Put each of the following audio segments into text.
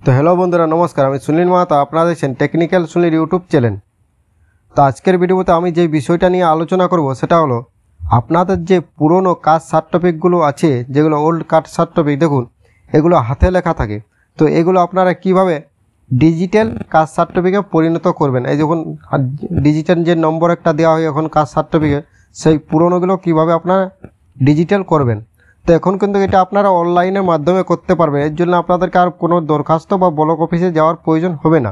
তো হ্যালো বন্ধুরা, নমস্কার। আমি সুনীল মাহাতো, আপনারা দেখছেন টেকনিক্যাল সুনীল ইউটিউব চ্যানেল। তো আজকের ভিডিওতে আমি যে বিষয়টা নিয়ে আলোচনা করব সেটা হলো আপনাদের যে পুরনো কাস্ট সার্টিফিকেটগুলো আছে, যেগুলো ওল্ড কাস্ট সার্টিফিকেট, দেখুন এগুলো হাতে লেখা থাকে। তো এগুলো আপনারা কিভাবে ডিজিটাল কাস্ট সার্টিফিকেট পরিণত করবেন। এই যখন ডিজিটাল যে নম্বর একটা দেওয়া হয় এখন কাস্ট সার্টিফিকেট, সেই পুরনোগুলো কিভাবে আপনারা ডিজিটাল করবেন। তো এখন কিন্তু এটা আপনারা অনলাইনের মাধ্যমে করতে পারবেন। এর জন্য আপনাদেরকে আর কোনো দরখাস্ত বা ব্লক অফিসে যাওয়ার প্রয়োজন হবে না,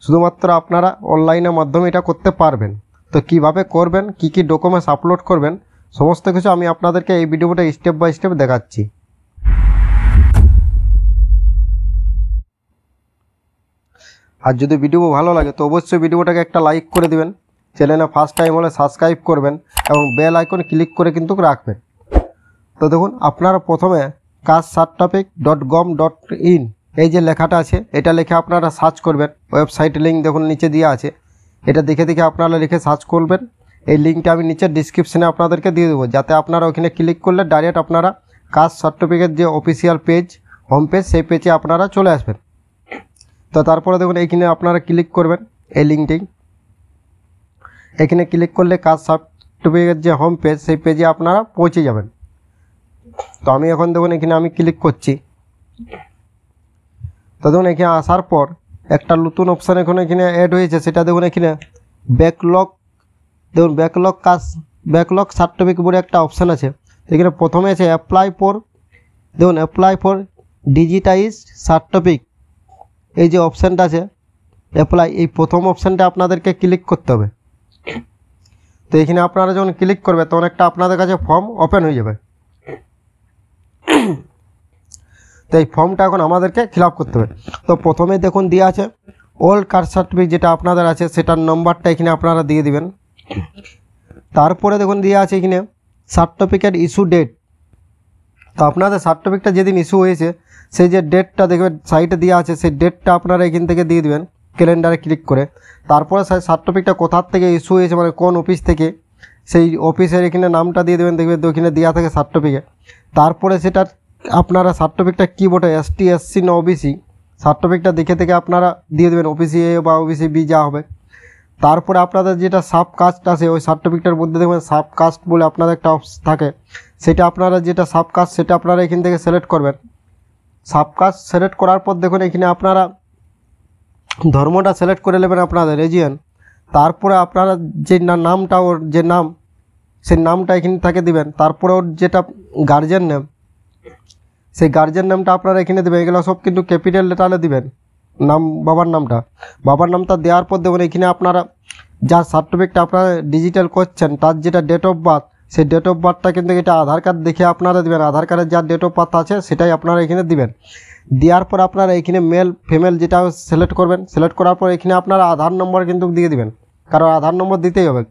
শুধুমাত্র আপনারা অনলাইনের মাধ্যমে এটা করতে পারবেন। তো কিভাবে করবেন, কি কি ডকুমেন্টস আপলোড করবেন, সমস্ত কিছু আমি আপনাদেরকে এই ভিডিওটা স্টেপ বাই স্টেপ দেখাচ্ছি। আর যদি ভিডিও ভালো লাগে তো অবশ্যই ভিডিওটাকে একটা লাইক করে দিবেন, চ্যানেলে ফার্স্ট টাইম হলে সাবস্ক্রাইব করবেন এবং বেল আইকন ক্লিক করে কিন্তু রাখবেন। তো দেখুন আপনারা প্রথমে castecertificate.gov.in এই যে লেখাটা আছে এটা লিখে আপনারা সার্চ করবেন। ওয়েবসাইট লিঙ্ক দেখুন নিচে দেওয়া আছে, এটা দেখে আপনারা লিখে সার্চ করবেন। এই লিঙ্কটা আমি নিচে ডিসক্রিপশনে আপনাদেরকে দিয়ে দেবো, যাতে আপনারা ওখানে ক্লিক করলে ডাইরেক্ট আপনারা কাস্ট সার্টিফিকেট যে অফিসিয়াল পেজ, হোম পেজ, সেই পেজে আপনারা চলে আসবেন। তো তারপরে দেখুন এইখানে আপনারা ক্লিক করবেন এই লিঙ্কটি। এখানে ক্লিক করলে কাস্ট সার্টিফিকেট যে হোম পেজ, সেই পেজে আপনারা পৌঁছে যাবেন। তো আমি এখন দেখুন এখানে আমি ক্লিক করছি। তো দেখুন এখানে আসার পর একটা নতুন অপশান এখানে অ্যাড হয়েছে, সেটা দেখুন এখানে ব্যাকলগ, দেখুন ব্যাকলগ সার্টিফিকেট বলে একটা অপশান আছে। এখানে প্রথমে আছে অ্যাপ্লাই ফর ডিজিটাইজ সার্টিফিকেট, এই যে অপশানটা আছে অ্যাপ্লাই, এই প্রথম অপশানটা আপনাদেরকে ক্লিক করতে হবে। তো এখানে আপনারা যখন ক্লিক করবে তখন একটা আপনাদের কাছে ফর্ম ওপেন হয়ে যাবে। তো এই ফর্মটা এখন আমাদেরকে ফিল আপ করতে হবে। তো প্রথমে দেখুন দেওয়া আছে ওল্ড কাস্ট সার্টিফিকেট যেটা আপনাদের আছে সেটার নম্বরটা এখানে আপনারা দিয়ে দিবেন। তারপরে দেখুন দেওয়া আছে এখানে সার্টিফিকেট ইস্যু ডেট। তো আপনাদের সার্টিফিকেটটা যেদিন ইস্যু হয়েছে সেই যে ডেটটা দেখবেন সাইটে দেওয়া আছে, সেই ডেটটা আপনারা এখান থেকে দিয়ে দেবেন ক্যালেন্ডারে ক্লিক করে। তারপরে সেই সার্টিফিকেটটা কোথার থেকে ইস্যু হয়েছে, মানে কোন অফিস থেকে, সেই অফিসের এখানে নামটা দিয়ে দেবেন, দেখবেন তো ওখানে দেওয়া থাকে সার্টিফিকেট। তারপরে সেটা আপনারা সার্টিফিকেটটা কী বটে, এসটি, এসসি না ওবিসি, সার্টিফিকেটটা দেখে আপনারা দিয়ে দেবেন, ওবিসি এ বা ওবিসি বি যা হবে। তারপরে আপনাদের যেটা সাব কাস্ট আছে ওই সার্টিফিকেটের মধ্যে দেখবেন সাব কাস্ট বলে আপনাদের একটা অপশন থাকে, সেটা আপনারা যেটা সাব কাস্ট সেটা আপনারা এখান থেকে সিলেক্ট করবেন। সাব কাস্ট সিলেক্ট করার পর দেখুন এখানে আপনারা ধর্মটা সিলেক্ট করে নেবেন আপনাদের রিজিয়ন। তারপরে আপনারা যে নামটা, ওর যে নাম, সেই নামটা এখানে থেকে দিবেন। তারপরে ওর যেটা গার্জিয়ান নেম, সেই গার্জিয়ান নামটা আপনারা এখানে দেবেন। এগুলো সব কিন্তু ক্যাপিটাল লেটারে দিবেন। নাম, বাবার নামটা দেওয়ার পর দেখুন এখানে আপনারা যার সার্টিফিকেটটা আপনারা ডিজিটাল করছেন তার যেটা ডেট অফ বার্থ, সেই ডেট অফ বার্থটা কিন্তু এটা আধার কার্ড দেখে আপনারা দেবেন। আধার কার্ডের যার ডেট অফ বার্থ আছে সেটাই আপনারা এখানে দিবেন। দেওয়ার পর আপনারা এখানে মেল ফিমেল যেটা সিলেক্ট করবেন। সিলেক্ট করার পর এখানে আপনারা আধার নম্বর কিন্তু দিয়ে দিবেন, কারণ আধার নম্বর দিতেই হবে।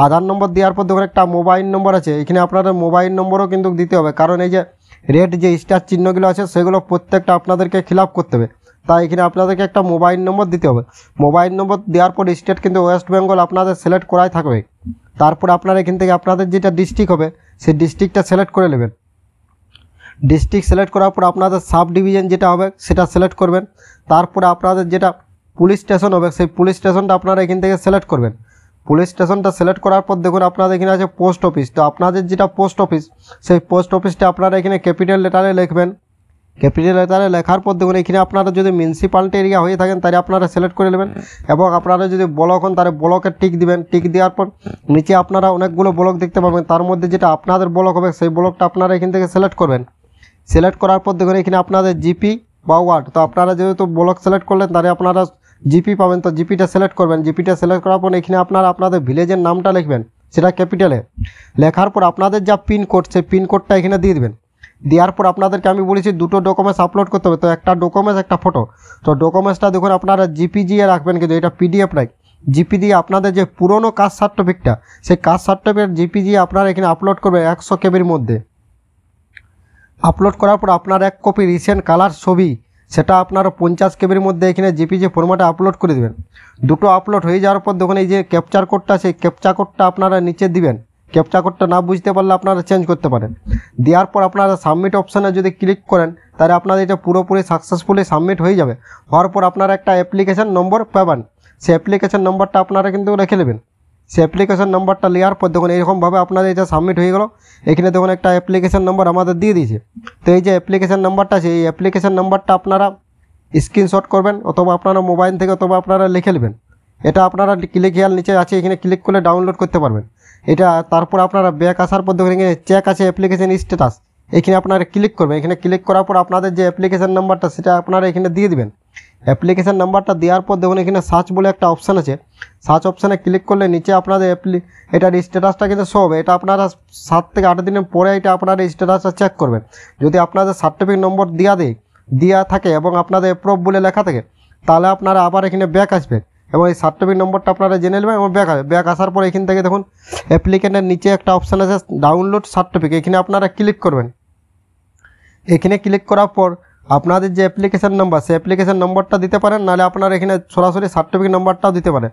আধার নম্বর দেওয়ার পর দেখুন একটা মোবাইল নম্বর আছে, এখানে আপনাদের মোবাইল নম্বরও কিন্তু দিতে হবে, কারণ এই যে রেড যে স্টার চিহ্নগুলো আছে সেগুলো প্রত্যেকটা আপনাদেরকে ফিল আপ করতে হবে। তাই এখানে আপনাদেরকে একটা মোবাইল নম্বর দিতে হবে। মোবাইল নম্বর দেওয়ার পর স্টেট কিন্তু ওয়েস্ট বেঙ্গল আপনাদের সিলেক্ট করাই থাকবে। তারপর আপনারা এখান থেকে আপনাদের যেটা ডিস্ট্রিক্ট হবে সেই ডিস্ট্রিক্টটা সিলেক্ট করে নেবেন। ডিস্ট্রিক্ট সিলেক্ট করার পর আপনাদের সাব ডিভিশন যেটা হবে সেটা সিলেক্ট করবেন। তারপরে আপনাদের যেটা পুলিশ স্টেশন হবে সেই পুলিশ স্টেশনটা আপনারা এখান থেকে সিলেক্ট করবেন। পুলিশ স্টেশনটা সিলেক্ট করার পর দেখুন আপনাদের এখানে আছে পোস্ট অফিস। তো আপনাদের যেটা পোস্ট অফিস সেই পোস্ট অফিসটা আপনারা এখানে ক্যাপিটাল লেটারে লিখবেন। ক্যাপিটাল লেটারে লেখার পর দেখুন এখানে আপনারা যদি মিউনিসিপ্যালিটি এরিয়া হয়ে থাকেন তাহলে আপনারা সিলেক্ট করে নেবেন, এবং আপনারা যদি ব্লক হন তাহলে ব্লকের টিক দিবেন। টিক দেওয়ার পর নিচে আপনারা অনেকগুলো ব্লক দেখতে পাবেন, তার মধ্যে যেটা আপনাদের ব্লক হবে সেই ব্লকটা আপনারা এখান থেকে সিলেক্ট করবেন। সিলেক্ট করার পর দেখুন এখানে আপনাদের জিপি বা ওয়ার্ড, তো আপনারা যেহেতু ব্লক সিলেক্ট করলেন তাহলে আপনারা জিপি পাবেন, তো জিপিটা সিলেক্ট করবেন। জিপিটা সিলেক্ট করার পর এখানে আপনারা আপনাদের ভিলেজের নামটা লিখবেন, সেটা ক্যাপিটালে লেখার পর আপনাদের যা পিনকোড সেই পিনকোডটা এখানে দিয়ে দেবেন। দেওয়ার পর আপনাদেরকে আমি বলেছি দুটো ডকুমেন্টস আপলোড করতে হবে, তো একটা ডকুমেন্টস একটা ফটো। তো ডকুমেন্টসটা দেখুন আপনারা জিপিজি এ রাখবেন, কিন্তু এটা পিডিএফ রাখ। জিপি দিয়ে আপনাদের যে পুরনো কাস্ট সার্টিফিকেটটা সেই কাস্ট সার্টিফিকেট জিপিজি আপনারা এখানে আপলোড করবে 100 কেবির মধ্যে। আপলোড করার পর আপনার এক কপি রিসেন্ট কালার ছবি সেটা আপনারা 50 কেবির মধ্যে এখানে জিপিজি ফরম্যাটে আপলোড করে দেবেন। দুটো আপলোড হয়ে যাওয়ার পর দেখুন এই যে ক্যাপচার কোডটা, সেই ক্যাপচার কোডটা আপনারা নিচে দিবেন। ক্যাপচা কোডটা না বুঝতে পারলে আপনারা চেঞ্জ করতে পারেন। দেওয়ার পর আপনারা সাবমিট অপশানে যদি ক্লিক করেন তাহলে আপনাদের এটা পুরোপুরি সাকসেসফুলি সাবমিট হয়ে যাবে। হওয়ার পর আপনারা একটা অ্যাপ্লিকেশন নম্বর পাবেন, সেই অ্যাপ্লিকেশন নম্বরটা আপনারা কিন্তু রেখে নেবেন। সেই অ্যাপ্লিকেশন নম্বরটা নেওয়ার পর দেখুন এইরকমভাবে আপনাদের এটা সাবমিট হয়ে গেল। এখানে দেখুন একটা অ্যাপ্লিকেশন নম্বর আমাদের দিয়ে দিয়েছে। তো এই যে অ্যাপ্লিকেশন নম্বরটা আছে, এই অ্যাপ্লিকেশন নম্বরটা আপনারা স্ক্রিনশট করবেন অথবা আপনারা মোবাইল থেকে অথবা আপনারা লিখে নেবেন। এটা আপনারা ক্লিক হেয়ার নিচে আছে, এখানে ক্লিক করলে ডাউনলোড করতে পারবেন এটা। তারপর আপনারা ব্যাক আসার পর দেখুন এখানে চেক আছে অ্যাপ্লিকেশন স্ট্যাটাস, এখানে আপনারা ক্লিক করবেন। এখানে ক্লিক করার পর আপনাদের যে অ্যাপ্লিকেশন নাম্বারটা সেটা আপনারা এখানে দিয়ে দিবেন। অ্যাপ্লিকেশন নাম্বারটা দেওয়ার পর দেখুন এখানে সার্চ বলে একটা অপশান আছে, সার্চ অপশানে ক্লিক করলে নিচে আপনাদের এটার স্ট্যাটাসটা কিন্তু শো হবে। এটা আপনারা 7 থেকে 8 দিনের পরে এটা আপনারা স্ট্যাটাসটা চেক করবেন। যদি আপনাদের সার্টিফিকেট নম্বর দেওয়া থাকে এবং আপনাদের অ্যাপ্রুভ বলে লেখা থাকে, তাহলে আপনারা আবার এখানে ব্যাক আসবেন এবং এই সার্টিফিকেট নম্বরটা আপনারা জেনে নেবেন এবং ব্যাক আসার পর এখান থেকে দেখুন অ্যাপ্লিকেন্টের নিচে একটা অপশান আছে ডাউনলোড সার্টিফিকেট, এখানে আপনারা ক্লিক করবেন। এখানে ক্লিক করার পর আপনাদের যে অ্যাপ্লিকেশন নাম্বার সেই অ্যাপ্লিকেশন নম্বরটা দিতে পারেন, নাহলে আপনারা এখানে সরাসরি সার্টিফিকেট নম্বরটাও দিতে পারেন।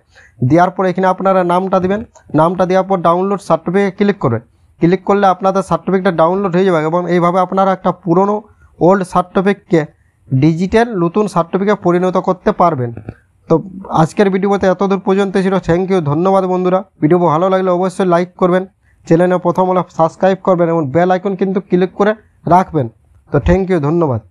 দেওয়ার পর এখানে আপনারা নামটা দিবেন, নামটা দেওয়ার পর ডাউনলোড সার্টিফিকেট ক্লিক করবেন। ক্লিক করলে আপনাদের সার্টিফিকেটটা ডাউনলোড হয়ে যাবে এবং এইভাবে আপনারা একটা পুরনো ওল্ড সার্টিফিকেটকে ডিজিটাল নতুন সার্টিফিকেট পরিণত করতে পারবেন। তো আজকের ভিডিওতে এতদূর পর্যন্ত ছিল। থ্যাংক ইউ, ধন্যবাদ বন্ধুরা। ভিডিও ভালো লাগলে অবশ্যই লাইক করবেন, চ্যানেলে প্রথম হলে সাবস্ক্রাইব করবেন এবং বেল আইকন কিন্তু ক্লিক করে রাখবেন। তো থ্যাংক ইউ, ধন্যবাদ।